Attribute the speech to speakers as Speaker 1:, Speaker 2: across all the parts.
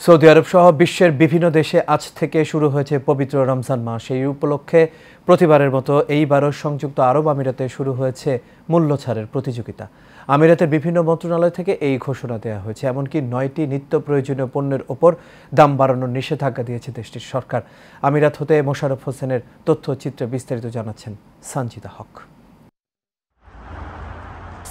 Speaker 1: Saudi আরব সহ বিশ্বের বিভিন্ন দেশে আজ থেকে শুরু হয়েছে পবিত্র রমজান মাস। এই উপলক্ষে প্রতিবারের মতো এইবারও সংযুক্ত আরব আমিরাতে শুরু হয়েছে মূল্য ছাড়ের প্রতিযোগিতা। আমিরাতের বিভিন্ন মন্ত্রণালয় থেকে এই ঘোষণা দেওয়া হয়েছে। এমনকি 9টি নিত্য প্রয়োজনীয় পণ্যের ওপর দাম বাড়ানোর নিষেধাজ্ঞা দিয়েছে দেশটির সরকার। আমিরাত হতে মোশাররফ হোসেনের তথ্যচিত্রে বিস্তারিত জানাচ্ছেন সানজিদা হক।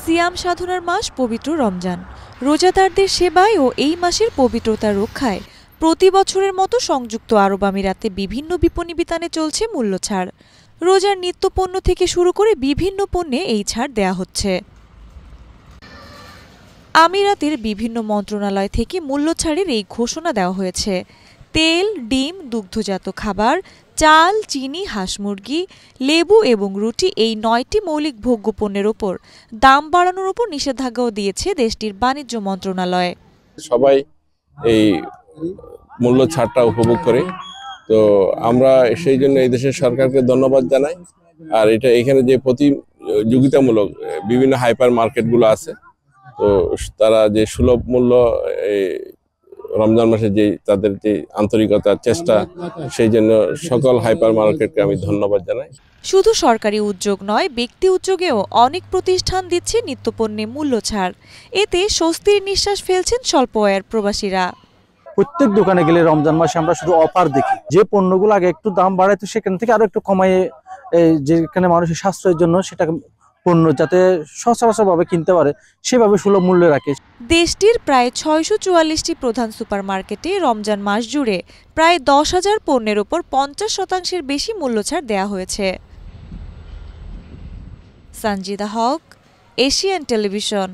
Speaker 2: সিয়াম সাধনার মাস পবিত্র রমজান। রোজাদারদের সেবায় ও এই মাসের পবিত্রতা রক্ষায় প্রতি বছরের মতো সংযুক্ত আরব আমিরাতে বিভিন্ন বিপণী বিতানে চলছে মূল্য ছাড়। রোজার নিত্য পণ্য থেকে শুরু করে বিভিন্ন পণ্যে এই ছাড় দেয়া হচ্ছে। আমিরাতের বিভিন্ন মন্ত্রণালয় থেকে মূল্য ছাড়ের এই ঘোষণা দেওয়া হয়েছে। তেল, ডিম, দুগ্ধজাত খাবার, চাল, চিনি, হাঁস মুরগি, লেবু এবং রুটি এই 9টি মৌলিক ভোগ্য পণ্যের ওপর দাম বাড়ানোর উপর নিষেধাজ্ঞাও দিয়েছে দেশটির বাণিজ্য মন্ত্রণালয়।
Speaker 3: সবাই এই মূল্য ছাড়টা উপভোগ করে, তো আমরা সেই জন্য এই দেশের সরকারকে ধন্যবাদ জানাই। আর এটা এখানে যে প্রতিযোগিতামূলক বিভিন্ন হাইপার মার্কেটগুলো আছে, তো তারা যে সুলভ মূল্য রমজান মাসে যে তাদের যে আন্তরিকতার চেষ্টা, সেই জন্য সকল হাইপার মার্কেটকে আমি ধন্যবাদ জানাই।
Speaker 2: শুধু সরকারি উদ্যোগ নয়, ব্যক্তি উদ্যোগেও অনেক প্রতিষ্ঠান দিচ্ছে নিত্যপণ্যে মূল্য ছাড়। এতে স্বস্তির নিঃশ্বাস ফেলছেন স্বল্প আয়ের প্রবাসীরা।
Speaker 4: প্রত্যেক দোকানে গেলে রমজান মাসে আমরা শুধু অফার দেখি, যে পণ্যগুলো আগে একটু দাম বাড়াইতো সেখান থেকে আরো একটু কমায়, যেখানে মানুষের সাশ্রয়ের জন্য সেটা পণ্য যাতে সচরাচরভাবে কিনতে পারে সেভাবে সুলভ মূল্যে রাখে।
Speaker 2: দেশটির প্রায় 644টি প্রধান সুপারমার্কেটে রমজান মাস জুড়ে প্রায় 10,000 পণ্যের ওপর 50% বেশি মূল্য ছাড় দেওয়া হয়েছে। সানজিদা হক, এশিয়ান টেলিভিশন।